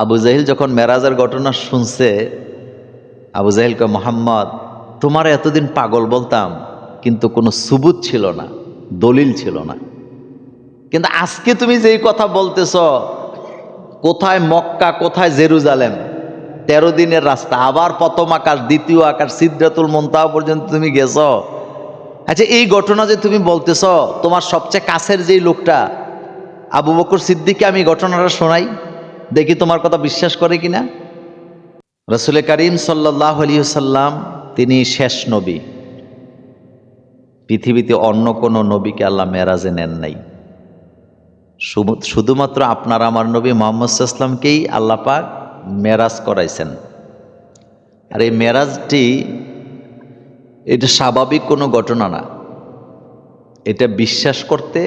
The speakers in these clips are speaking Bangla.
আবু জাহিল যখন মেরাজের ঘটনা শুনছে, আবু জাহিলকে মোহাম্মদ তোমার এতদিন পাগল বলতাম, কিন্তু কোনো সুবুত ছিল না, দলিল ছিল না। কিন্তু আজকে তুমি যেই কথা বলতেছ, কোথায় মক্কা কোথায় জেরুজালেম, 13 দিনের রাস্তা, আবার প্রথম আকাশ দ্বিতীয় আকাশ সিদরাতুল মুনতাহা পর্যন্ত তুমি গেছ। আচ্ছা, এই ঘটনা যে তুমি বলতেছ, তোমার সবচেয়ে কাছের যেই লোকটা আবু বকর সিদ্দিককে আমি ঘটনাটা শোনাই, দেখি তোমার কথা বিশ্বাস করে কিনা। রাসূল করিম সাল্লাল্লাহু আলাইহি ওয়াসাল্লাম তিনি শেষ নবী। পৃথিবীতে অন্য কোনো নবীকে আল্লাহ মেরাজে নেন নাই। শুধুমাত্র আপনার আমার নবী মুহাম্মদ সাল্লাল্লাহু আলাইহি ওয়াসাল্লামকেই আল্লাহ পাক মেরাজ করাইছেন। আর এই মেরাজটি এটা স্বাভাবিক কোনো ঘটনা না। এটা বিশ্বাস করতে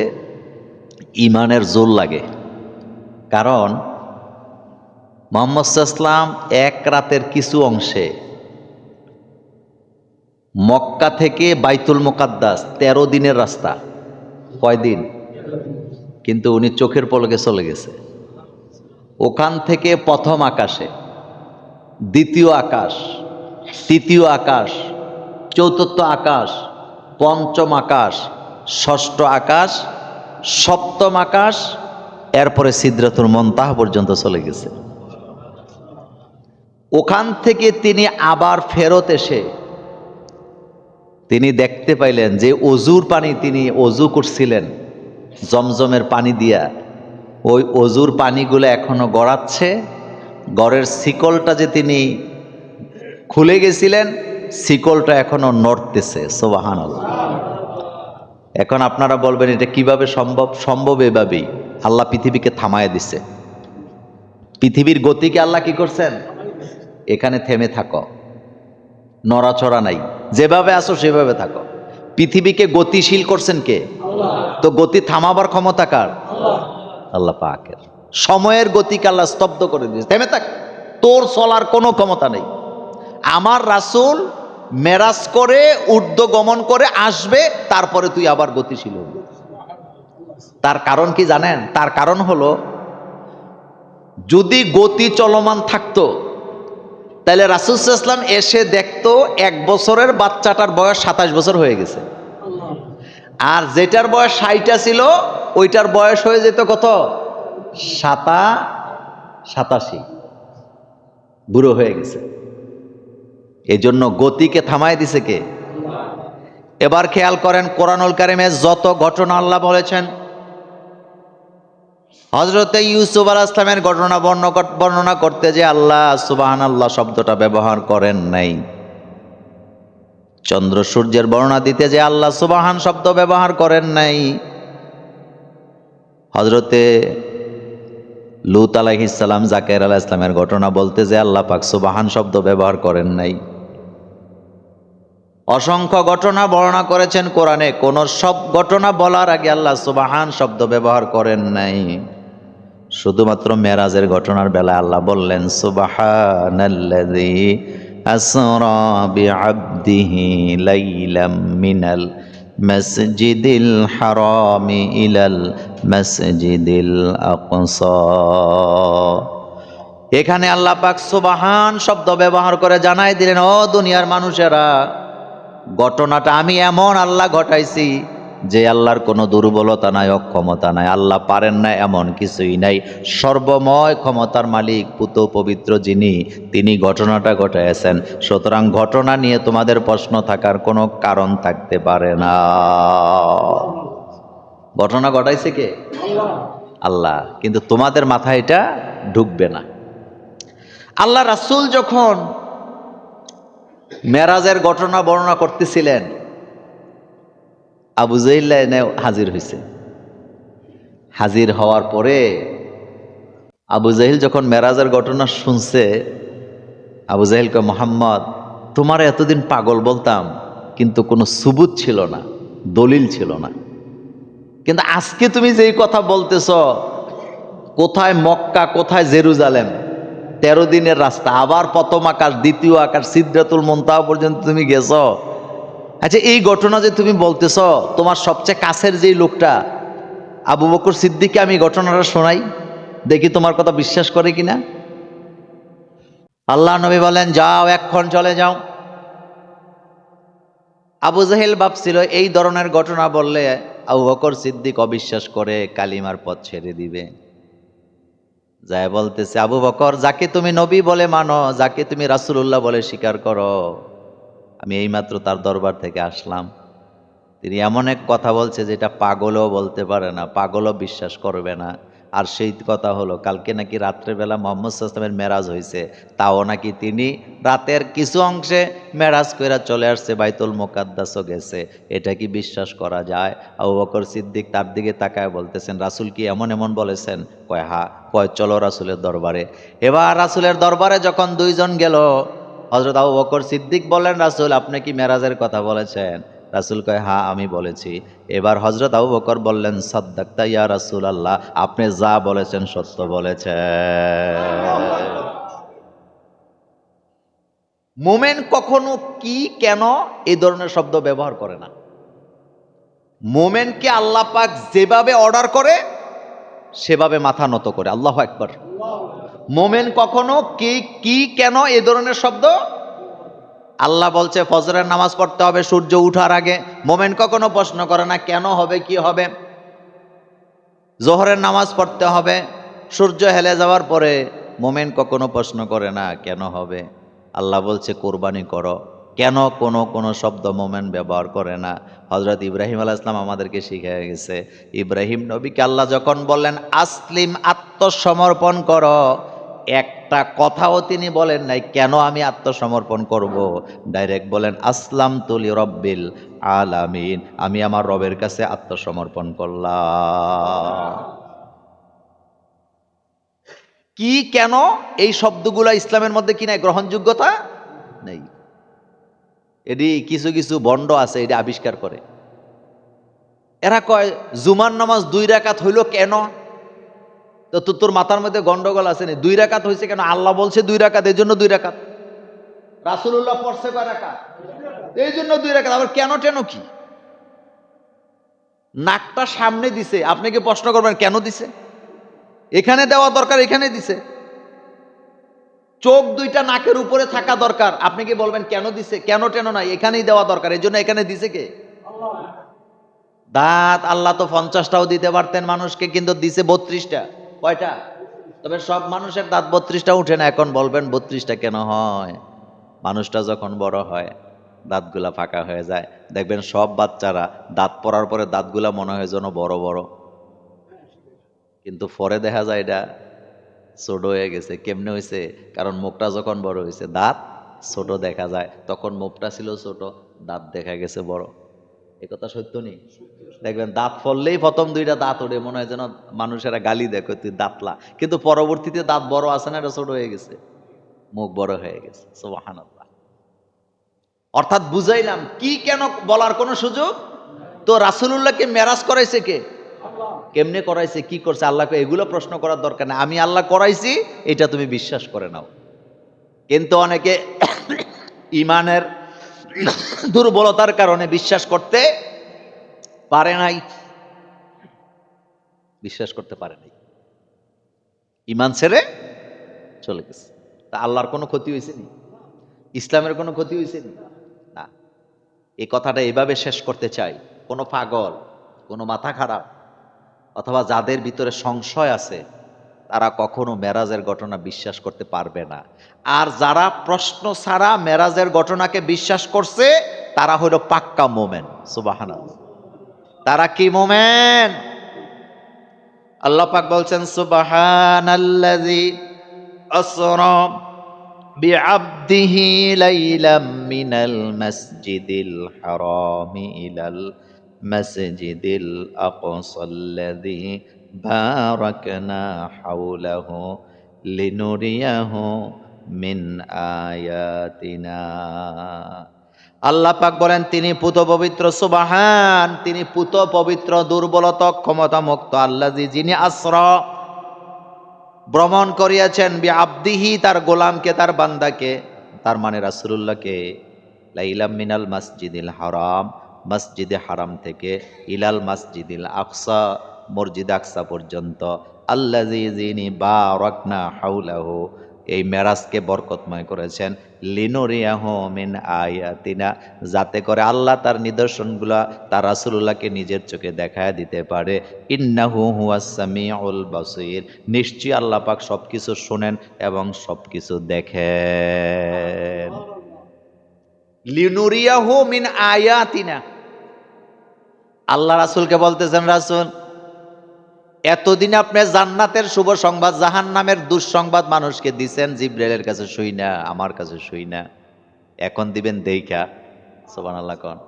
ইমানের জোর লাগে। কারণ মুহাম্মদ সাল্লাল্লাহু আলাইহি ওয়াসাল্লাম এক রাতের কিছু অংশে মক্কা থেকে বাইতুল মুকাদ্দাস 13 দিনের রাস্তা। কয়দিন? কিন্তু উনি চোখের পলকে চলে গেছে। ওখান থেকে প্রথম আকাশে, দ্বিতীয় আকাশ, তৃতীয় আকাশ, চতুর্থ আকাশ, পঞ্চম আকাশ, ষষ্ঠ আকাশ, সপ্তম আকাশ, এরপরে সিদরাতুল মুনতাহা পর্যন্ত চলে গেছে। ওখান থেকে তিনি আবার ফেরত এসে তিনি দেখতে পাইলেন যে অজুর পানি তিনি অজু করছিলেন জমজমের পানি দিয়া, ওই অজুর পানিগুলো এখনো গড়াচ্ছে। গড়ের শিকলটা যে তিনি খুলে গেছিলেন, শিকলটা এখনো নড়তেছে। সুবহানাল্লাহ। এখন আপনারা বলবেন এটা কিভাবে সম্ভব? সম্ভব এভাবেই, আল্লাহ পৃথিবীকে থামায় দিছে। পৃথিবীর গতিকে আল্লাহ কি করছেন? এখানে থেমে থাকো, নড়াচড়া নাই, যেভাবে আসো সেভাবে থাকো। পৃথিবীকে গতিশীল করছেন কে? তো গতি থামাবার ক্ষমতা কার? আল্লাহ পাকের। সময়ের গতিকে আল্লাহ স্তব্ধ করে দিয়েছে, থেমে থাক, তোর চলার কোনো ক্ষমতা নেই। আমার রাসূল মেরাজ করে ঊর্ধ্ব গমন করে আসবে, তারপরে তুই আবার গতিশীল হবি। তার কারণ কি জানেন? তার কারণ হলো, যদি গতি চলমান থাকতো তাহলে রাসূল সাল্লাল্লাহু আলাইহি ওয়াসাল্লাম এসে দেখতো 1 বছরের বাচ্চাটার বয়স 27 বছর হয়ে গেছে, আর যেটার বয়স 60টা ছিল ওইটার বয়স হয়ে যেত কত? 87। বুড়ো হয়ে গেছে। এই জন্য গতিকে থামায় দিছে কে? এবার খেয়াল করেন, কোরআনুল কারিমে যত ঘটনা আল্লাহ বলেছেন, হযরতে ইউসুফ আলাইহিস সালামের ঘটনা বর্ণনা করতে যে আল্লাহ সুবহানাল্লাহ শব্দটা ব্যবহার করেন নাই। চন্দ্র সূর্যের বর্ণনা দিতে যে আল্লাহ সুবহান শব্দ ব্যবহার করেন নাই। হযরতে লূত আলাইহিস সালাম, জাকারিয়া আলাইহিস সালামের ঘটনা বলতে যে আল্লাহ পাক সুবহান শব্দ ব্যবহার করেন নাই। অসংখ্য ঘটনা বর্ণনা করেছেন কোরআনে, কোন সব ঘটনা বলার আগে আল্লাহ সুবহান শব্দ ব্যবহার করেন নাই। শুধুমাত্র মেরাজের ঘটনার বেলায় আল্লাহ বললেন সুবহানাল্লাযী আসরা বিআবদিহি লাইলাম মিনাল মাসজিদিল হারামি ইলাল মাসজিদিল আকসা। এখানে আল্লাহ পাক সুবহান শব্দ ব্যবহার করে জানাই দিলেন, ও দুনিয়ার মানুষেরা, ঘটনাটা আমি এমন আল্লাহ ঘটাইছি যে আল্লাহর কোনো দুর্বলতা নাই, অক্ষমতা নাই, আল্লাহ পারেন না এমন কিছুই নাই। সর্বময় ক্ষমতার মালিক, পুত পবিত্র যিনি, তিনি ঘটনাটা ঘটাইছেন। সুতরাং ঘটনা নিয়ে তোমাদের প্রশ্ন থাকার কোনো কারণ থাকতে পারে না। ঘটনা ঘটাইছে কে? আল্লাহ। কিন্তু তোমাদের মাথায় এটা ঢুকবে না। আল্লাহ রাসূল যখন মেরাজের ঘটনা বর্ণনা করতেছিলেন, আবু জাহিল হাজির হয়েছে। হাজির হওয়ার পরে আবু জাহিল যখন মেরাজের ঘটনা শুনছে, আবু জাহিলকে মোহাম্মদ তোমার এতদিন পাগল বলতাম, কিন্তু কোনো সুবুত ছিল না, দলিল ছিল না। কিন্তু আজকে তুমি যেই কথা বলতেছ, কোথায় মক্কা কোথায় জেরুজালেম, 13 দিনের রাস্তা, আবার প্রথম আকাশ দ্বিতীয় আকাশ সিদরাতুল মুনতাহা পর্যন্ত তুমি গেছ। আচ্ছা, এই ঘটনা যে তুমি বলতেছ, তোমার সবচেয়ে কাছের যেই লোকটা আবু বকর সিদ্দিককে আমি ঘটনাটা শোনাই, দেখি তোমার কথা বিশ্বাস করে কিনা। আল্লাহ নবী বলেন, যাও এক্ষণ চলে যাও। আবু জাহেল ভাবছিল এই ধরনের ঘটনা বললে আবু বকর সিদ্দিক অবিশ্বাস করে কালিমার পথ ছেড়ে দিবে। যায় বলতেছে, আবু বকর, যাকে তুমি নবী বলে মানো, যাকে তুমি রাসূলুল্লাহ বলে স্বীকার করো, আমি এইমাত্র তার দরবার থেকে আসলাম। তিনি এমন এক কথা বলছে যেটা পাগলও বলতে পারে না, পাগলও বিশ্বাস করবে না। আর সেই কথা হলো, কালকে নাকি রাত্রেবেলা মুহাম্মদ সাল্লাল্লাহু আলাইহি ওয়াসাল্লামের মেরাজ হয়েছে, তাও নাকি তিনি রাতের কিছু অংশে মেরাজ কইরা চলে আসছে, বাইতুল মুকাদ্দাসও গেছে। এটা কি বিশ্বাস করা যায়? আবু বকর সিদ্দিক তার দিকে তাকায় বলতেছেন, রাসূল কি এমন এমন বলেছেন? কয় হ্যাঁ। কয় চলো রাসূলের দরবারে। এবার রাসূলের দরবারে যখন দুইজন গেল, হযরত আবু বকর সিদ্দিক বললেন, রাসূল আপনি কি মেরাজের কথা বলেছেন? রাসূল কয় হ্যাঁ আমি বলেছি। এবার হযরত আবু বকর বললেন, সাদ্দাকতা ইয়া রাসূলুল্লাহ, আপনি যা বলেছেন সত্য বলেছেন। মোমেন কখনো কি কেন এই ধরনের শব্দ ব্যবহার করে না। মোমেনকে আল্লাহ পাক যেভাবে অর্ডার করে সেভাবে মাথা নত করে। আল্লাহু আকবার। মোমেন কখনো কি কি কেন এই ধরনের শব্দ, আল্লাহ বলছে ফজরের নামাজ পড়তে হবে সূর্য উঠার আগে, মোমেন কখনো প্রশ্ন করে না কেন হবে কি হবে। জোহরের নামাজ পড়তে হবে সূর্য হেলে যাওয়ার পরে, মোমেন কখনো প্রশ্ন করে না কেন হবে। আল্লাহ বলছে কোরবানি করো, কেন কোনো শব্দ মোমেন ব্যবহার করে না। হযরত ইব্রাহিম আলাইহিস সালাম আমাদেরকে শিখিয়ে গেছে, ইব্রাহিম নবীকে আল্লাহ যখন বললেন আসলিম, আত্মসমর্পণ করো, একটা কথাও তিনি বলেন নাই কেন আমি আত্মসমর্পণ করব। ডাইরেক্ট বলেন আসলাম তুলি রব্বিল আলামিন, আমি আমার রবের কাছে আত্মসমর্পণ করলাম। কি কেন এই শব্দগুলা ইসলামের মধ্যে কি নাই, গ্রহণযোগ্যতা নেই। এটি কিছু কিছু বন্ড আছে এটি আবিষ্কার করে। এরা কয় জুমার নামাজ 2 রাকাত হইল কেন? তো তোর মাথার মধ্যে গন্ডগোল আছে নি? 2 রাকাত হয়েছে কেন? আল্লাহ বলছে 2 রাকাত, এই জন্য 2 রাকাত। রাসূলুল্লাহ পড়ছে কয় রাকাত, এই জন্য 2 রাকাত। আবার কেন টেন কি? নাকটা সামনে দিছে, আপনি কি প্রশ্ন করবেন কেন দিছে? এখানে দেওয়া দরকার, এখানে দিছে। চোখ 2টা নাকের উপরে থাকা দরকার, আপনি কি বলবেন কেন দিছে? কেন টেন নাই, এখানেই দেওয়া দরকার, এই জন্য এখানে দিছে কে? দাঁত আল্লাহ তো 50টাও দিতে পারতেন মানুষকে, কিন্তু দিছে 32টা। কয়টা? তবে সব মানুষের দাঁত 32টা উঠে না। এখন বলবেন 32টা কেন হয়? মানুষটা যখন বড় হয় দাঁতগুলা ফাঁকা হয়ে যায়। দেখবেন সব বাচ্চারা দাঁত পড়ার পরে দাঁতগুলা মনে হয় যেন বড় বড়, কিন্তু পরে দেখা যায় এটা ছোট হয়ে গেছে। কেমনে হয়েছে? কারণ মুখটা যখন বড় হয়েছে দাঁত ছোট দেখা যায়, তখন মুখটা ছিল ছোট, দাঁত দেখা গেছে বড়। এ কথা সত্য নেই? দেখবেন দাঁত ফললেই প্রথম 2টা দাঁত ওঠে, মনে হয় যেন মানুষেরা গালি দেখো তুই দাঁতলা, কিন্তু পরবর্তীতে দাঁত বড় আছে না, এটা ছোট হয়ে গেছে, মুখ বড় হয়ে গেছে। সুবহানাল্লাহ। অর্থাৎ বুঝাইলাম কি কেন বলার কোনো সুযোগ। তো রাসূলুল্লাহকে মেরাজ করাইছে কে? কেমনে করাইছে, কি করছে? আল্লাহকে এগুলো প্রশ্ন করার দরকার নেই, আমি আল্লাহ করাইছি এটা তুমি বিশ্বাস করে নাও। কিন্তু অনেকে ইমানের দুর্বলতার কারণে বিশ্বাস করতে পারে নাই, বিশ্বাস করতে পারে নাই, ইমান ছেড়ে চলে গেছে। তা আল্লাহর কোনো ক্ষতি হয়েছে নি? ইসলামের কোনো ক্ষতি হয়েছে নি? না। এই কথাটা এভাবে শেষ করতে চাই, কোনো পাগল, কোনো মাথা খারাপ, অথবা যাদের ভিতরে সংশয় আছে, তারা কখনো মেরাজের ঘটনা বিশ্বাস করতে পারবে না। আর যারা প্রশ্ন ছাড়া মেরাজের ঘটনাকে বিশ্বাস করছে, তারা হলো পাক্কা মোমেন। সুবহানাল্লাহ। তারা কি মোমেন? আল্লাহ পাক বলছেন সুবহানাল্লাযী আসরা বিআবদিহি লাইলাম মিনাল মাসজিদিল হারামি ইলাল মাসজিদিল আকসাল্লাযী বারাকনা হাওলাহু লিনুরিয়াহু মিন আয়াতিনা। আল্লাহ পাক বলেন তিনি পুত পবিত্র, সুবহান, তিনি পুত পবিত্র, দুর্বলতা ক্ষমতা মুক্ত। আল্লাযী, যিনি আসরা ভ্রমণ করিয়াছেন, বিআবদিহি তার গোলামকে, তার বান্দাকে, তার মানে রাসূলুল্লাহকে, লাইলাম মিনাল মাসজিদিল হারাম, মসজিদে হারাম থেকে, ইলাল মাসজিদিল আকসা, মসজিদ আকসা পর্যন্ত, আল্লাযী, যিনি বারাকনা হাওলাহু, এই মেরাজকে বরকতময় করেছেন। লিনুরিয়াহু মিন আয়াতিনা, যাতে করে আল্লাহ তার নিদর্শনগুলা তার রাসূলুল্লাহকে নিজের চোখে দেখায় দিতে পারে। ইন্নাহু হুয়াস সামিউল বাসীর, নিশ্চয়ই আল্লাহ পাক সবকিছু শোনেন এবং সবকিছু দেখেন। লিনুরিয়াহু মিন আয়াতিনা, আল্লাহ রাসূলকে বলতেছেন, রাসূল এতদিন আপনি জান্নাতের শুভ সংবাদ, জাহান্নামের দুঃসংবাদ মানুষকে দিছেন, জিবরাইলের কাছে শুই না, আমার কাছে শুই না, এখন দিবেন দেইখা। সুবহানাল্লাহ কোন।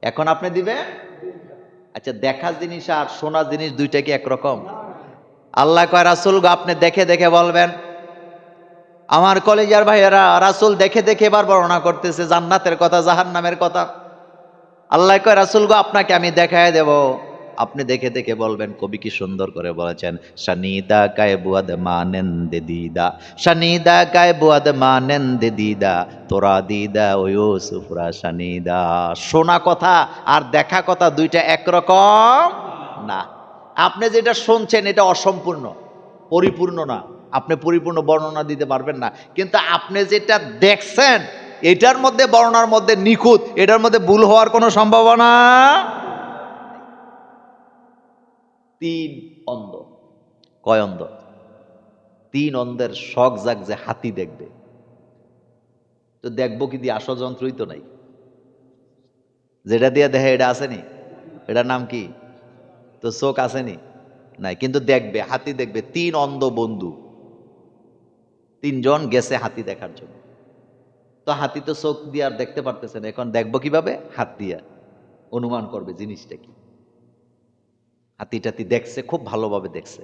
এখন আপনি দিবেন। আচ্ছা, দেখা জিনিস আর শোনা জিনিস দুইটা কি একরকম? আল্লাহ কয়, রাসূল গো আপনি দেখে দেখে বলবেন। আমার কলেজার ভাইয়েরা, রাসূল দেখে দেখে এবার বর্ণনা করতেছে জান্নাতের কথা, জাহান্নামের কথা। আল্লাহ কয়, রাসূল গো আপনাকে আমি দেখায় দেব, আপনি দেখে দেখে বলবেন। কবি কি সুন্দর করে বলেছেন, শানিদা গায়ে বুয়াদ মানেন দে দিদা, শানিদা গায়ে বুয়াদ মানেন দে দিদা, তোরা দিদা ও ইউসুফরা শানিদা। শোনা কথা আর দেখা কথা দুইটা একরকম না। আপনি যেটা শুনছেন এটা অসম্পূর্ণ, পরিপূর্ণ না, আপনি পরিপূর্ণ বর্ণনা দিতে পারবেন না। কিন্তু আপনি যেটা দেখছেন এটার মধ্যে, বর্ণনার মধ্যে নিখুঁত, এটার মধ্যে ভুল হওয়ার কোনো সম্ভাবনা। তিন অন্ধ, কয় অন্ধ? তিন অন্ধের শখ জাগ যে হাতি দেখবে। তো দেখবো কি দিয়ে? আসল যন্ত্রই তো নাই, যেটা দিয়ে দেখে এটা আসেনি, এটার নাম কি? তো চোখ আসেনি, নাই, কিন্তু দেখবে, হাতি দেখবে। তিন অন্ধ বন্ধু, তিনজন গেছে হাতি দেখার জন্য। তো হাতি তো চোখ দিয়ে আর দেখতে পারতেছে না, এখন দেখবো কিভাবে? হাত দিয়া অনুমান করবে জিনিসটা কি। হাতি টাতি দেখছে, খুব ভালোভাবে দেখছে,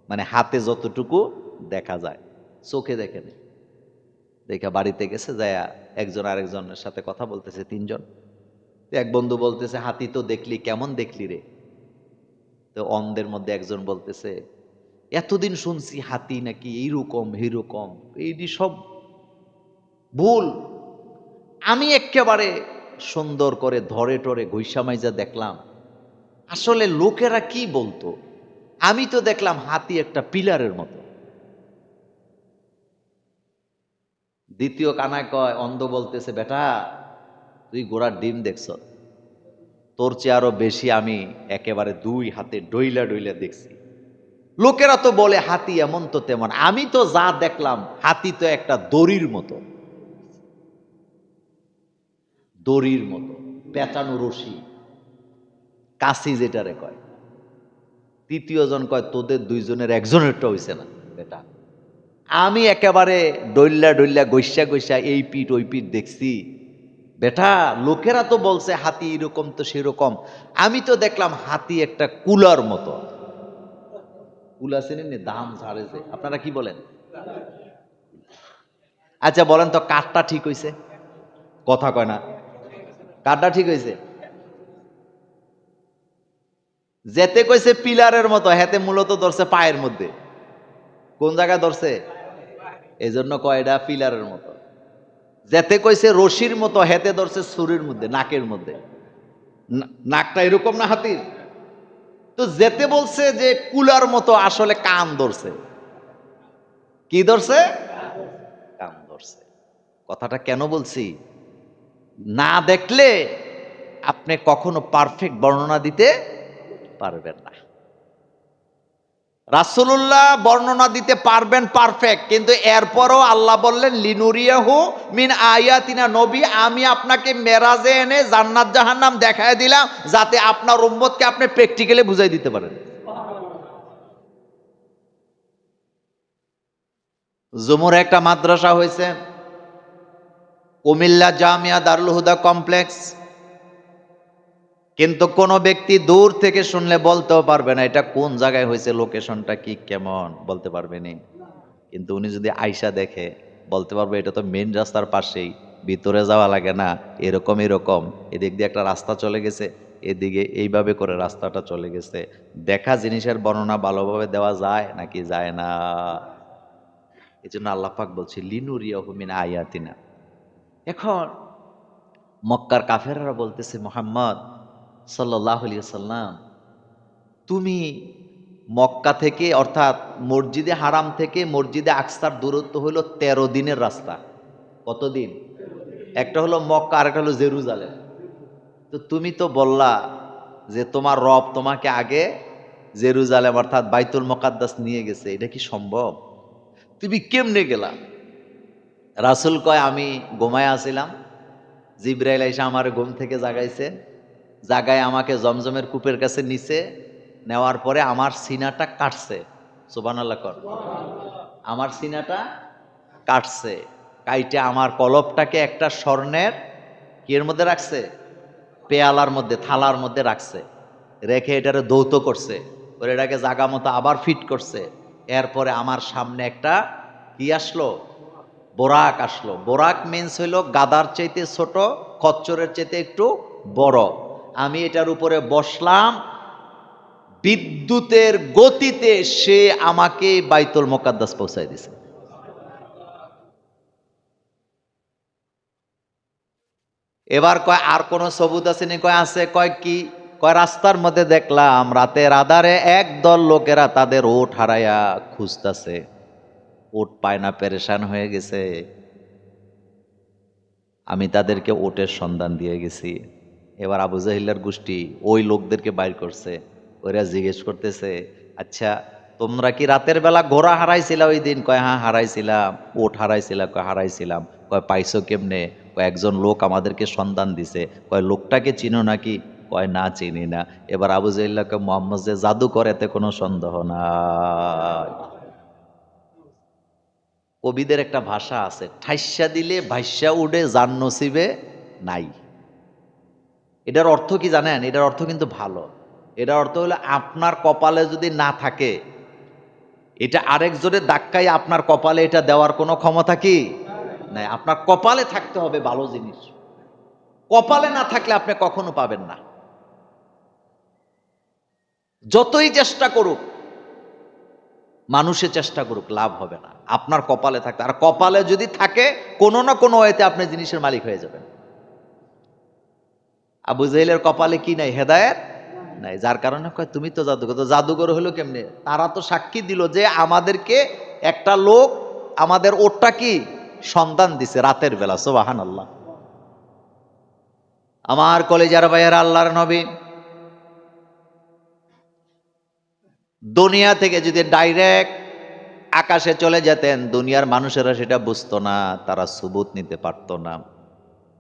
মানে হাতে যতটুকু দেখা যায়, চোখে দেখে নেই। দেখা বাড়িতে গেছে, যায় একজন আরেকজনের সাথে কথা বলতেছে, তিনজন। এক বন্ধু বলতেছে, হাতি তো দেখলি, কেমন দেখলি রে? তো অন্ধের মধ্যে একজন বলতেছে, এতদিন শুনছি হাতি নাকি এইরকম এইরকম, এইটি সব ভুল। আমি একেবারে সুন্দর করে ধরে টরে ঘুইসা মাইজা দেখলাম, আসলে লোকেরা কি বলতো, আমি তো দেখলাম হাতি একটা পিলারের মতো। দ্বিতীয় কানায় কয়, অন্ধ বলতেছে, বেটা তুই ঘোড়ার ডিম দেখছ, তোর চেয়ে আরো বেশি আমি একেবারে দুই হাতে ডইলা ডইলা দেখছি। লোকেরা তো বলে হাতি এমন তো তেমন, আমি তো যা দেখলাম হাতি তো একটা দড়ির মতো, দড়ির মতো পেঁচানো রশি, কাশি যেটারে কয়। তৃতীয় জন কয়, তোদের দুইজনের একজনেরটা হইছে না বেটা, আমি একেবারে ডইল্লা ডইল্লা গৈসা গৈসা এই পিঠ ওই পিঠ দেখছি বেটা। লোকেরা তো বলছে হাতি এরকম তো সেরকম, আমি তো দেখলাম হাতি একটা কুলার মতো। কুলা চেনেন? দাম ঝাড়ে যে, আপনারা কি বলেন? আচ্ছা বলেন তো, কাঠটা ঠিক হইছে? কথা কয় না, কাঠটা ঠিক হইছে? যেতে কইছে পিলারের মতো, হেতে মূলত ধরছে পায়ের মধ্যে। কোন জায়গায় ধরছে? এই জন্য কয় এটা পিলারের মতো। যেতে কইছে রশির মতো, হেতে ধরছে ছুরির মধ্যে, নাকের মধ্যে। নাকটা এরকম না হাতির? তো যেতে বলছে যে কুলার মতো, আসলে কান ধরছে। কি ধরছে? কান ধরছে। কথাটা কেন বলছি? না দেখলে আপনি কখনো পারফেক্ট বর্ণনা দিতে পারবেন না। রাসূলুল্লাহ বর্ণনা দিতে পারবেন পারফেক্ট, কিন্তু এরপরও আল্লাহ বললেন লিনুরিয়াহু মিন আয়াতিনা, নবী আমি আপনাকে মেরাজে এনে জান্নাত জাহান্নাম দেখায় দিলাম, যাতে আপনার উম্মতকে আপনি প্র্যাকটিক্যালি বুঝাই দিতে পারেন। জুমুর একটা মাদ্রাসা হয়েছে, কুমিল্লা জামিয়া দারুল হুদা কমপ্লেক্স, কিন্তু কোন ব্যক্তি দূর থেকে শুনলে বলতেও পারবে না এটা কোন জায়গায় হয়েছে, লোকেশনটা কি কেমন বলতে পারবে না। কিন্তু উনি যদি আয়শা দেখে বলতে পারবে এটা তো মেন রাস্তার পাশেই, ভিতরে যাওয়া লাগে না, এরকম এরকম, এদিক দিয়ে একটা রাস্তা চলে গেছে, এদিকে এইভাবে করে রাস্তাটা চলে গেছে। দেখা জিনিসের বর্ণনা ভালোভাবে দেওয়া যায় নাকি যায় না? এই জন্য আল্লাহ পাক বলছে লিনুরিয়াহু মিন আয়াতিনা। এখন মক্কার কাফেররা বলতেছে, মুহাম্মদ সাল্লাল্লাহু আলাইহি সাল্লাম তুমি মক্কা থেকে অর্থাৎ মসজিদে হারাম থেকে মসজিদে আকসার দূরত্ব হলো 13 দিনের রাস্তা। কতদিন? একটা হলো মক্কা, আরেকটা হলো জেরুজালেম। তো তুমি তো বললা যে তোমার রব তোমাকে আগে জেরুজালেম অর্থাৎ বাইতুল মুকাদ্দাস নিয়ে গেছে, এটা কি সম্ভব? তুমি কেমনে গেলা? রাসূল কয় আমি ঘুমায় আছিলাম, জিবরাইল এসে আমার ঘুম থেকে জাগাইছে, জাগায় আমাকে জমজমের কূপের কাছে নিছে, নেওয়ার পরে আমার সিনাটা কাটছে। সুবহানাল্লাহ কর। আমার সিনাটা কাটছে, কাইটে আমার কলবটাকে একটা স্বর্ণের কি এর মধ্যে রাখছে, পেয়ালার মধ্যে, থালার মধ্যে রাখছে, রেখে এটারে দৌত করছে, ওর এটাকে জাগা মতো আবার ফিট করছে। এরপরে আমার সামনে একটা কি আসলো, বোরাক আসলো। বোরাক মিন্স হইল গাদার চাইতে ছোট, খচ্চরের চাইতে একটু বড়। আমি এটার উপরে বসলাম, বিদ্যুতের গতিতে সে আমাকে বাইতুল মুকাদ্দাস পৌঁছায় দিছে। এবার কয় আর কোন সবুত আছে নি? কয় আছে। কয় কি? কয় রাস্তার মধ্যে দেখলাম রাতের আধারে একদল লোকেরা তাদের ওট হারাইয়া খুঁজতেছে, ওট পায় না, পেরেশান হয়ে গেছে। আমি তাদেরকে ওটের সন্ধান দিয়ে গেছি। এবার আবু জাহিলের গোষ্ঠী ওই লোকদেরকে বাইর করছে, ওরা জিজ্ঞেস করতেছে, আচ্ছা তোমরা কি রাতের বেলা ঘোড়া হারাইছিলা ওই দিন? কয় হ্যাঁ হারাইছিলাম। ওট হারাইছিলা? কয় হারাইছিলাম। কয় পাইছো কেমনে? কয় একজন লোক আমাদেরকে সন্ধান দিছে। কয় লোকটাকে চিনো নাকি? কয় না চিনি না। এবার আবু জাহিল্লাহকে মোহাম্মদ যে জাদু করে এতে কোনো সন্দেহ নাই। কবিদের একটা ভাষা আছে, ঠাইসা দিলে ভাইসা উঠে জান নসিবে নাই। এটার অর্থ কি জানেন? এটার অর্থ কিন্তু ভালো। এটার অর্থ হলো আপনার কপালে যদি না থাকে, এটা আরেকজনের ধাক্কায় আপনার কপালে এটা দেওয়ার কোনো ক্ষমতা কি নাই। আপনার কপালে থাকতে হবে ভালো জিনিস। কপালে না থাকলে আপনি কখনো পাবেন না। যতই চেষ্টা করুক, মানুষে চেষ্টা করুক, লাভ হবে না। আপনার কপালে থাকতে, আর কপালে যদি থাকে কোনো না কোনো ওয়েতে আপনি জিনিসের মালিক হয়ে যাবেন। আবু জাহেলের কপালে কি নাই? হেদায়েত নাই। যার কারণে কয় তুমি তো জাদুঘর। তো জাদুঘর হলো কেমনে? তারা তো সাক্ষী দিল যে আমাদেরকে একটা লোক আমাদের ওটটা কি সন্ধান দিছে রাতের বেলা। সুবহানাল্লাহ। আমার কলেজার ভাইয়েরা, আল্লাহর নবী দুনিয়া থেকে যদি ডাইরেক্ট আকাশে চলে যেতেন, দুনিয়ার মানুষেরা সেটা বুঝতো না, তারা সুবুত নিতে পারতো না।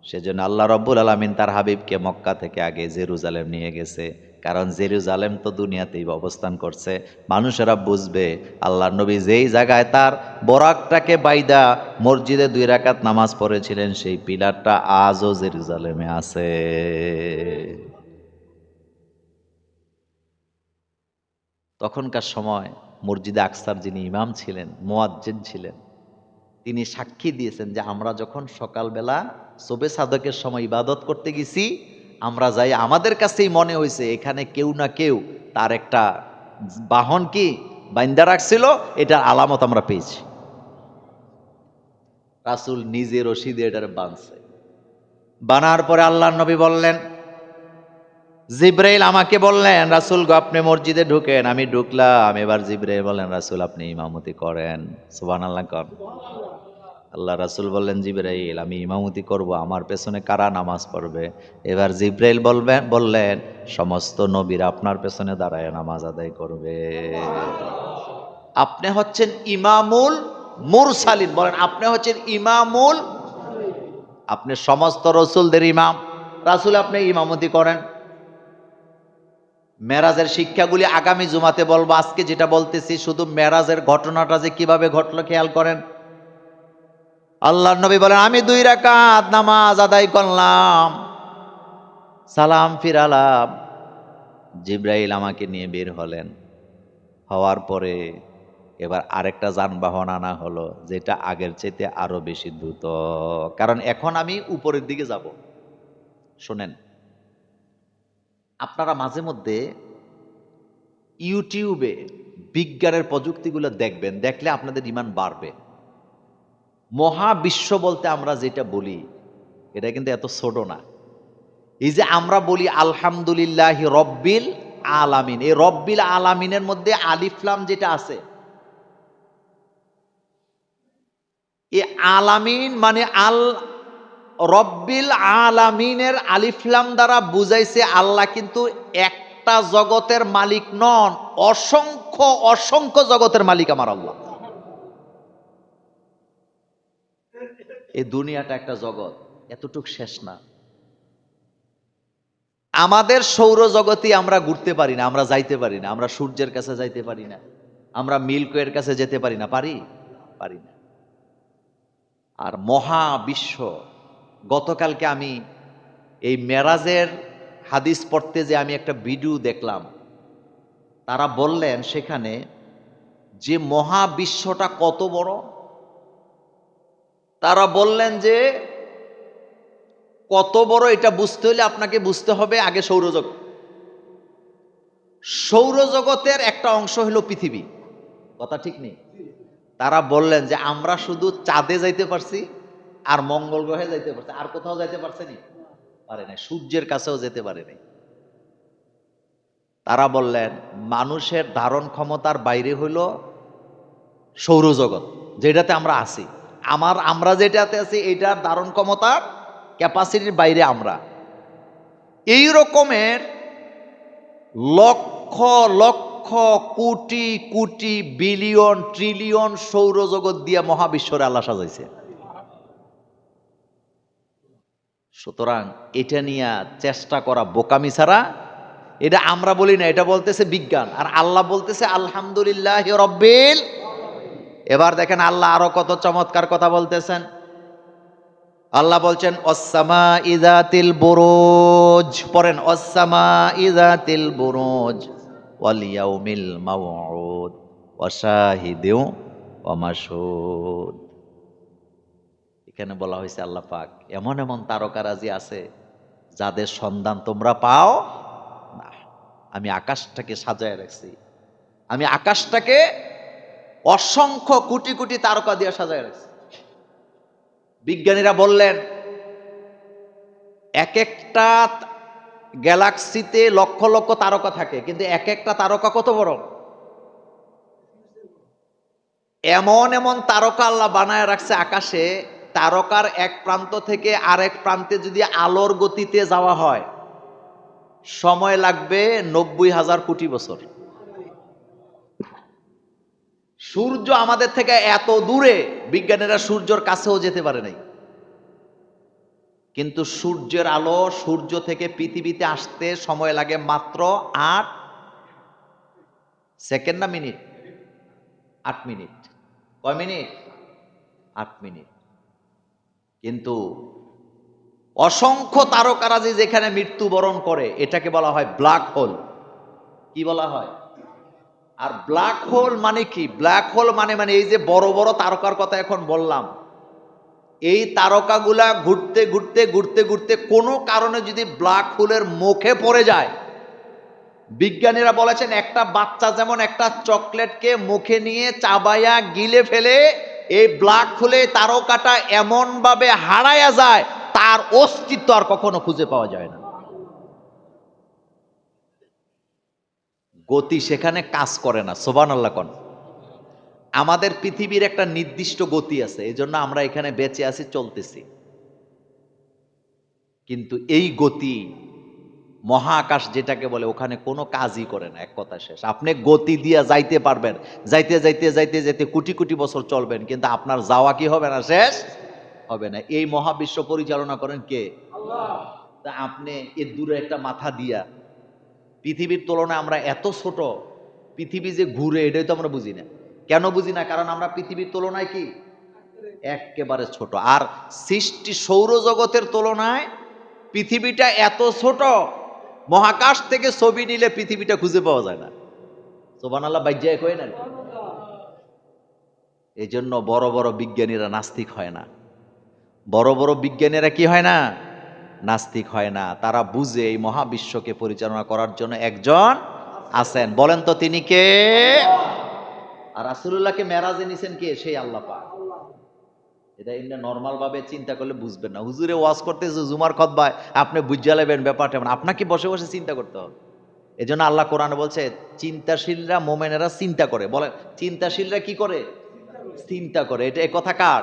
সেজন্য আল্লাহ রব্বুল আলামিন তার হাবিবকে মক্কা থেকে আগে জেরুজালেম নিয়ে গেছে। কারণ জেরুজালেম তো দুনিয়াতেই অবস্থান করছে, মানুষেরা বুঝবে আল্লাহর নবী যেই জায়গায় তার বরাকটাকে বাইদা মসজিদে 2 রাকাত নামাজ পড়েছিলেন, সেই পিলারটা আজও জেরুজালেমে আছে। তখনকার সময় মসজিদে আকসার যিনি ইমাম ছিলেন, মুয়াজ্জিন ছিলেন, তিনি সাক্ষী দিয়েছেন যে আমরা যখন সকালবেলা শবে সাদকের সময় ইবাদত করতে গেছি, আমরা যাই আমাদের কাছেই মনে হয়েছে এখানে কেউ না কেউ তার একটা বাহন কি বাইন্দা রাখছিল, এটার আলামত আমরা পেয়েছি। রাসূল নিজে রশিদে এটার বাঁধছে। বানার পরে আল্লাহর নবী বললেন, জিব্রাইল আমাকে বললেন রাসূল গো আপনি মসজিদে ঢুকেন। আমি ঢুকলাম। এবার জিব্রাইল বললেন রাসূল আপনি ইমামতি করেন। সুবহানাল্লাহ কর। আল্লাহ রাসূল বললেন জিবরাইল আমি ইমামতি করব, আমার পেছনে কারা নামাজ পড়বে? এবার জিবরাইল বললেন সমস্ত নবীরা আপনার পেছনে দাঁড়ায় নামাজ আদায় করবে। আপনি হচ্ছেন ইমামুল মুরসালিন। বলেন আপনি হচ্ছেন ইমামুল, আপনি সমস্ত রসুলদের ইমাম। রাসূল আপনি ইমামতি করেন। মেরাজের শিক্ষাগুলি আগামী জুমাতে বলবো। আজকে যেটা বলতেছি শুধু মেরাজের ঘটনাটা যে কিভাবে ঘটলো খেয়াল করেন। আল্লাহর নবী বলেন আমি 2 রাকাত নামাজ আদায় করলাম, সালাম ফিরালাম, জিব্রাইল আমাকে নিয়ে বের হলেন। হওয়ার পরে এবার আরেকটা যানবাহন আনা হলো, যেটা আগের চাইতে আরো বেশি দ্রুত। কারণ এখন আমি উপরের দিকে যাব। শোনেন, আপনারা মাঝে মধ্যে ইউটিউবে বিজ্ঞানের প্রযুক্তিগুলো দেখবেন, দেখলে আপনাদের ঈমান বাড়বে। মহাবিশ্ব বলতে আমরা যেটা বলি এটা কিন্তু এত ছোট না। এই যে আমরা বলি আলহামদুলিল্লাহি রব্বিল আলামিন। এই রব্বিল আলামিনের মধ্যে আলিফ লাম যেটা আছে, এই আলামিন মানে আল রব্বিল আলামিনের আলিফ লাম দ্বারা বুঝাইছে আল্লাহ কিন্তু একটা জগতের মালিক নন, অসংখ্য অসংখ্য জগতের মালিক আমার আল্লাহ। এই দুনিয়াটা একটা জগৎ, এতটুক শেষ না। আমাদের সৌরজগতে আমরা ঘুরতে পারি না, আমরা যাইতে পারি না, আমরা সূর্যের কাছে যাইতে পারি না, আমরা মিল্কওয়ের কাছে যেতে পারি না, পারি না। আর মহাবিশ্ব, গতকালকে আমি এই মেরাজের হাদিস পড়তে যে আমি একটা ভিডিও দেখলাম, তারা বললেন সেখানে যে মহাবিশ্বটা কত বড়। তারা বললেন যে কত বড় এটা বুঝতে হলে আপনাকে বুঝতে হবে আগে সৌরজগৎ। সৌরজগতের একটা অংশ হলো পৃথিবী, কথা ঠিক নেই? তারা বললেন যে আমরা শুধু চাঁদে যাইতে পারছি আর মঙ্গল গ্রহে যাইতে পারছি, আর কোথাও যাইতে পারছে নি, পারে নাই, সূর্যের কাছেও যেতে পারে নাই। তারা বললেন মানুষের ধারণ ক্ষমতার বাইরে হইল সৌরজগৎ, যেটাতে আমরা আছি। আমরা যেটাতে আছি এটার ধারণ ক্ষমতার ক্যাপাসিটির বাইরে আমরা। এই রকমের লক্ষ লক্ষ কোটি কোটি বিলিয়ন ট্রিলিয়ন সৌরজগৎ দিয়ে মহাবিশ্বরে আল্লাহ সাজাইছে। সুতরাং এটা নিয়ে চেষ্টা করা বোকামি ছাড়া, এটা আমরা বলি না, এটা বলতেছে বিজ্ঞান, আর আল্লাহ বলতেছে আলহামদুলিল্লাহ রব্বিল। এবার দেখেন আল্লাহ আরো কত চমৎকার কথা বলতেছেন। আল্লাহ বলছেন অসসামা ইযাতিল বুরুজ, পড়েন অসসামা ইযাতিল বুরুজ ওয়াল ইয়াউমিল মাউউদ ওয়া শাহিদিন ওয়া মাশহুদ। এখানে বলা হয়েছে আল্লাহ পাক এমন এমন তারকারাজি আছে যাদের সন্ধান তোমরা পাও না। আমি আকাশটাকে সাজায় রাখছি, আমি আকাশটাকে অসংখ্য কোটি কোটি তারকা দিয়ে সাজায় রাখছি। বিজ্ঞানীরা বললেন এক একটা গ্যালাক্সিতে লক্ষ লক্ষ তারকা থাকে, কিন্তু এক একটা তারকা কত বড়। এমন এমন তারকা আল্লাহ বানায় রাখছে আকাশে, তারকার এক প্রান্ত থেকে আরেক প্রান্তে যদি আলোর গতিতে যাওয়া হয় সময় লাগবে 90,000 কোটি বছর। সূর্য আমাদের থেকে এত দূরে, বিজ্ঞানীরা সূর্যের কাছেও যেতে পারে নাই, কিন্তু সূর্যের আলো সূর্য থেকে পৃথিবীতে আসতে সময় লাগে মাত্র 8 সেকেন্ড না মিনিট? 8 মিনিট। কয় মিনিট? 8 মিনিট। কিন্তু অসংখ্য তারকারাজি যেখানে মৃত্যুবরণ করে এটাকে বলা হয় ব্ল্যাক হোল। কি বলা হয়? আর ব্ল্যাক হোল মানে কি? ব্ল্যাক হোল মানে এই যে বড় বড় তারকার কথা এখন বললাম, এই তারকাগুলা ঘুরতে ঘুরতে ঘুরতে ঘুরতে কোনো কারণে যদি ব্ল্যাক হোলের মুখে পড়ে যায়, বিজ্ঞানীরা বলেছেন একটা বাচ্চা যেমন একটা চকলেটকে মুখে নিয়ে চাবাইয়া গিলে ফেলে, এই ব্ল্যাক হোলে তারকাটা এমন ভাবে হারায়া যায় তার অস্তিত্ব আর কখনো খুঁজে পাওয়া যায় না। গতি সেখানে কাজ করে না। সুবহানাল্লাহ কোন। আমাদের পৃথিবীর একটা নির্দিষ্ট গতি আছে, এই জন্য আমরা এখানে বেঁচে আছি, চলতেছি। কিন্তু এই গতি মহাকাশ যেটাকে বলে ওখানে কোনো কাজই করে না, এক কথা শেষ। আপনি গতি দিয়ে যাইতে পারবেন, যাইতে যাইতে যাইতে যাইতে কোটি কোটি বছর চলবেন, কিন্তু আপনার যাওয়া কি হবে না? শেষ হবে না। এই মহাবিশ্ব পরিচালনা করেন কে? আল্লাহ। তা আপনি এর দূরে একটা মাথা দিয়া, পৃথিবীর তুলনায় আমরা এত ছোট, পৃথিবী যে ঘুরে এটাই তো আমরা বুঝি না। কেন বুঝি না? কারণ আমরা পৃথিবীর তুলনায় কি একেবারে ছোট। আর সৃষ্টি সৌরজগতের তুলনায় পৃথিবীটা এত ছোট, মহাকাশ থেকে ছবি নিলে পৃথিবীটা খুঁজে পাওয়া যায় না। সুবহানাল্লাহ বাইজ্জায় কই না। এই জন্য বড় বড় বিজ্ঞানীরা নাস্তিক হয় না। বড় বড় বিজ্ঞানীরা কি হয় না? নাস্তিক হয় না। তারা বুঝে এই মহাবিশ্বকে পরিচালনা করার জন্য একজন আছেন। বলেন তো তিনি কে? আর রাসূলুল্লাহকে মেরাজে নিছেন কে? সেই আল্লাহ পাক। এটা এমনি নর্মাল ভাবে চিন্তা করলে বুঝবেন না। হুজুরে ওয়াজ করতেছে জুমার খুতবায়, আপনি বুঝা নেবেন ব্যাপারটা, আপনাকে বসে বসে চিন্তা করতে হবে। এজন্য আল্লাহ কোরআনে বলছে চিন্তাশীলরা মোমেনেরা চিন্তা করে। বলেন চিন্তাশীলরা কি করে? চিন্তা করে। এটা এ কথা কার?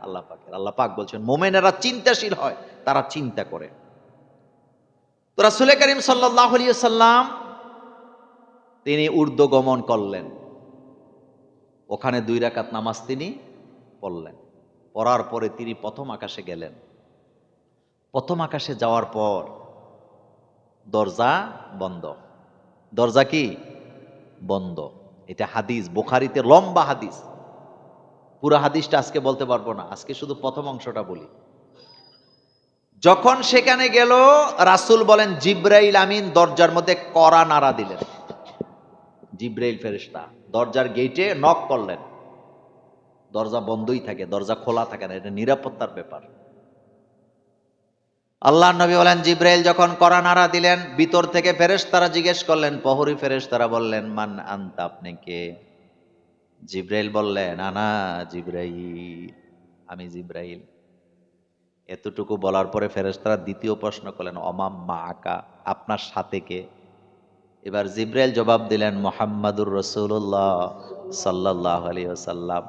আল্লাহ পাকের। আল্লাহ পাক বলছেন মোমেনেরা চিন্তাশীল হয়, তারা চিন্তা করে। তো রাসূল করিম সাল্লাল্লাহু আলাইহি ওয়াসাল্লাম তিনি উর্দু গমন করলেন। ওখানে 2 রাকাত নামাজ তিনি পড়লেন। পড়ার পরে তিনি প্রথম আকাশে গেলেন। প্রথম আকাশে যাওয়ার পর দরজা বন্ধ। দরজা কি? বন্ধ। এটা হাদিস, বুখারীতে লম্বা হাদিস। পুরো হাদিসটা আজকে বলতে পারবো না, আজকে শুধু প্রথম অংশটা বলি। যখন সেখানে গেল, রাসূল বলেন জিবরাইল আমিন দরজার মধ্যে কড়া নাড়া দিলেন। জিবরাইল ফেরেশতা দরজার গেটে নক করলেন। দরজা বন্ধই থাকে, দরজা খোলা থাকে না, এটা নিরাপত্তার ব্যাপার। আল্লাহর নবী বলেন জিবরাইল যখন কড়া নাড়া দিলেন, ভিতর থেকে ফেরেশতারা জিজ্ঞেস করলেন, প্রহরী ফেরেশতারা বললেন মান আনতা, আপনি কে? জিবরাইল বললেন আনা জিবরাইল, আমি জিবরাইল। এতটুকু বলার পরে ফেরেশতারা দ্বিতীয় প্রশ্ন করলেন অমাম মা আকা, আপনার সাথে কে? এবার জিবরাইল জবাব দিলেন মুহাম্মাদুর রাসূলুল্লাহ সাল্লাল্লাহু আলাইহি ওয়াসাল্লাম।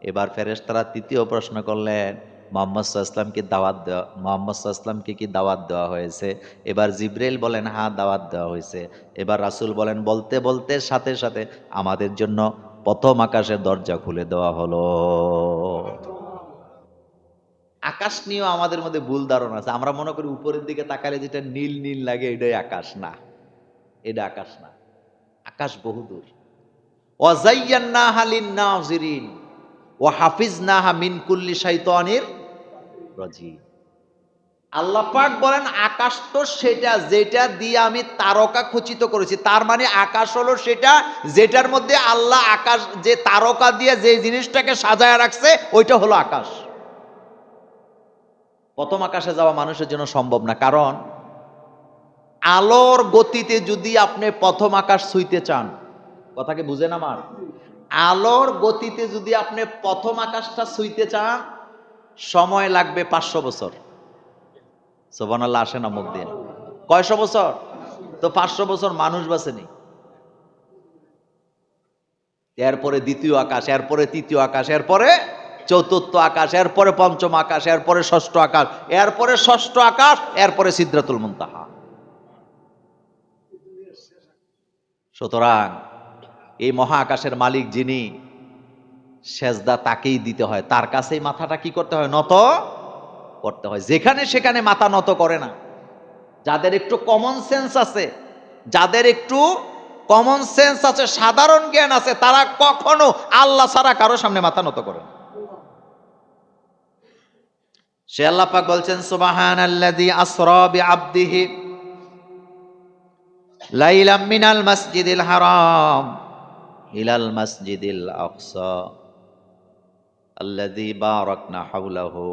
এবার ফেরেশতারা তৃতীয় প্রশ্ন করলেন মুহাম্মদ সাল্লাল্লাহু আলাইহি ওয়াসাল্লামকে দাওয়াত দেওয়া, মুহাম্মদ সাল্লাল্লাহু আলাইহি ওয়াসাল্লামকে কি দাওয়াত দেওয়া হয়েছে? এবার জিবরাইল বলেন হ্যাঁ দাওয়াত দেওয়া হয়েছে। এবার রাসূল বলেন বলতে বলতে সাথে সাথে আমাদের জন্য প্রথম আকাশের দরজা খুলে দেওয়া হলো। আকাশ নিয়েও আমাদের মধ্যে ভুল ধারণা আছে। আমরা মনে করি উপরের দিকে তাকালে যেটা নীল নীল লাগে এটাই আকাশ। না, এটা আকাশ না, আকাশ বহুদূর। ওয়াযায়্যানাহা লিন-নাযিরিন ওয়া হাফিজনাহা মিন কুল্লি শাইতানির রাজীম। আল্লাহ পাক বলেন আকাশ তো সেটা যেটা দিয়ে আমি তারকা খচিত করেছি। তার মানে আকাশ হলো সেটা যেটার মধ্যে আল্লাহ আকাশ যে তারকা দিয়ে যে জিনিসটাকে সাজায় রাখছে ওইটা হলো আকাশ। প্রথম আকাশে যাওয়া মানুষের জন্য সম্ভব না, কারণ আলোর গতিতে যদি আপনি প্রথম আকাশ ছুঁইতে চান, কথাকে বুঝেন আমার, আলোর গতিতে যদি আপনি প্রথম আকাশটা ছুঁইতে চান সময় লাগবে 500 বছর। সুবহানাল্লাহ, আসে না মুখ দিয়ে? কয়শো বছর? তো 500 বছর মানুষ বাঁচেনি। এরপরে দ্বিতীয় আকাশ, এরপরে তৃতীয় আকাশ, এরপরে চতুর্থ আকাশ, এরপরে পঞ্চম আকাশ, এরপরে ষষ্ঠ আকাশ, এরপরে ষষ্ঠ আকাশ, এরপরে সিদরাতুল মুনতাহা। সুতরাং এই মহা আকাশের মালিক যিনি, সেজদা তাকেই দিতে হয়, তার কাছেই মাথাটা কি করতে হয়? নত করতে হয়। যেখানে সেখানে মাথা নত করে না। যাদের একটু কমন সেন্স আছে, যাদের একটু কমন সেন্স আছে, সাধারণ জ্ঞান আছে, তারা কখনো আল্লাহ ছাড়া কারো সামনে মাথা নত করে না। সে আল্লাহ পাক বলছেন সুবহানাল্লাযী আসরা বিআবদিহি লাইলাম মিনাল মাসজিদিল হারাম ইলাল মাসজিদিল আকসা আল্লাযী বারাকনা হাওলাহু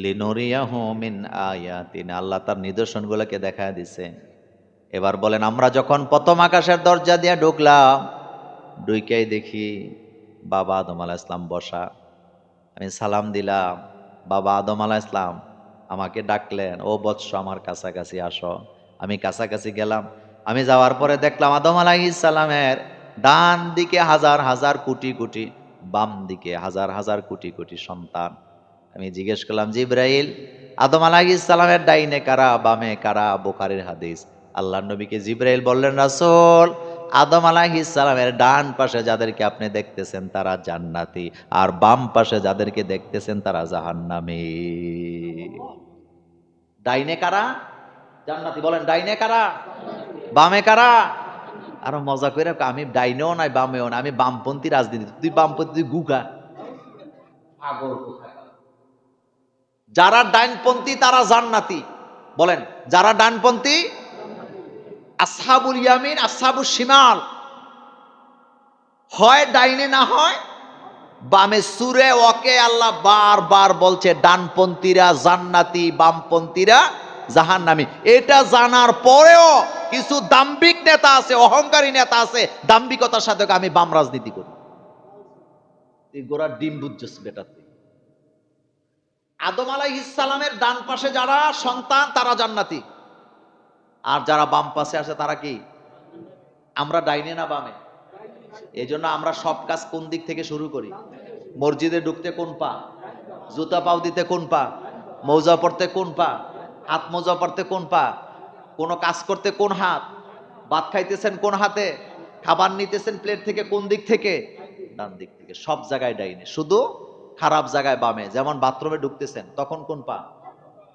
লিনুরিয়াহু মিন আয়াতিনা। আল্লাহ তার নিদর্শনগুলোকে দেখায় দিছে। এবার বলেন আমরা যখন প্রথম আকাশের দরজা দিয়ে ঢুকলাম, ঢুকেই দেখি বাবা আদম আলাইহিস সালাম বসা। আমি সালাম দিলাম, বাবা আদম আলাইহিস সালাম আমাকে ডাকলেন, ও বৎস আমার কাছাকাছি আসো। আমি কাছাকাছি গেলাম। আমি যাওয়ার পরে দেখলাম আদম আলাইহিস সালামের ডান দিকে হাজার হাজার কোটি কোটি, বাম দিকে হাজার হাজার কোটি কোটি সন্তান। আমি জিজ্ঞেস করলাম জিবরাইল, আদম আলাইহিস সালামের ডাইনে কারা বামে কারা? বুখারীর হাদিস। আল্লাহর নবীকে জিবরাইল বললেন রাসূল, আদম আলাইহিস সালামের ডান পাশে যাদেরকে আপনি দেখতেছেন তারা জান্নাতি, আর বাম পাশে যাদেরকে দেখতেছেন তারা জাহান্নামী। ডাইনে কারা? জান্নাতি। বলেন ডাইনে কারা? বামে কারা? আরো মজা করে, আমি ডাইনেও নাই বামেও না, আমি বামপন্থী রাজনীতি। তুই বামপন্থী, তুই গুকা পাগল কোথায়। যারা ডাইনপন্থী তারা জান্নাতি। বলেন যারা ডানপন্থী, আসহাবুল ইয়ামিন আসহাবুল শিমাল, হয় ডাইনে না হয় বামে। সূরা ওয়াকে আল্লাহ বারবার বলছে ডানপন্থীরা জান্নাতি, বামপন্থীরা জাহান্নামী। এটা জানার পরেও কিছু দাম্ভিক নেতা আছে, অহংকারী নেতা আছে, দাম্ভিকতার সাথে আমি বাম রাজনীতি করি। এই গোড়ার ডিম বুঝছিস বেটা তুই। আদম আলাইহিস সালামের ডান পাশে যারা সন্তান তারা জান্নাতি, আর যারা বাম পাশে আছে তারা কি? আমরা ডাইনে না বামে? এই জন্য আমরা সব কাজ কোন দিক থেকে শুরু করি? মসজিদে ঢুকতে কোন পা, জুতা পাও দিতে কোন পা, মৌজা পড়তে কোন পা, হাত মোজা পড়তে কোন পা, কোনো কাজ করতে কোন হাত, ভাত খাইতেছেন কোন হাতে, খাবার নিতেছেন প্লেট থেকে কোন দিক থেকে? ডান দিক থেকে। সব জায়গায় ডাইনে, শুধু খারাপ জায়গায় বামে। যেমন বাথরুমে ঢুকতেছেন তখন কোন পা?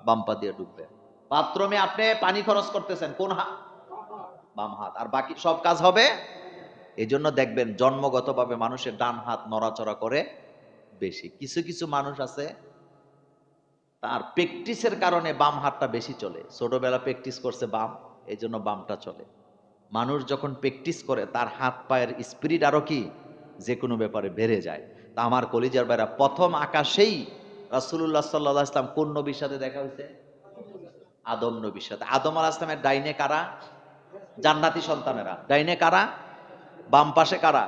বাম পা দিয়ে ঢুকবেন। বাথরুমে আপনি পানি খরচ করতেছেন কোন হাত? বাম হাত। আর বাকি সব কাজ হবে। এই জন্য দেখবেন জন্মগতভাবে মানুষের ডান হাত নড়াচড়া করে বেশি। কিছু কিছু মানুষ আছে তার প্র্যাকটিসের কারণে বাম হাতটা বেশি চলে। ছোটবেলা প্র্যাকটিস করছে বাম, এই জন্য বামটা চলে। মানুষ যখন প্র্যাকটিস করে তার হাত পায়ের স্পিরিট আরো কি যে কোনো ব্যাপারে বেড়ে যায়। তা আমার কলিজার ভাইরা, প্রথম আকাশেই রাসূলুল্লাহ সাল্লাল্লাহু আলাইহি ওয়াসাল্লাম কোন নবীর সাথে দেখা হয়েছে? আদম নবীর সাথে। আদম আলাইহিস সালামের ডাইনে কারা? জান্নাতি সন্তানেরা। ডাইনে কারা? বাম পাশে কারা?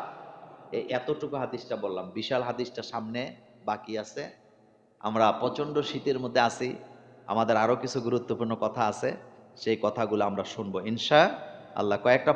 এই এতটুকু হাদিসটা বললাম, বিশাল হাদিসটা সামনে বাকি আছে। আমরা প্রচন্ড শীতের মধ্যে আছি, আমাদের আরো কিছু গুরুত্বপূর্ণ কথা আছে, সেই কথাগুলো আমরা শুনবো ইনশা আল্লাহ। কয়েকটা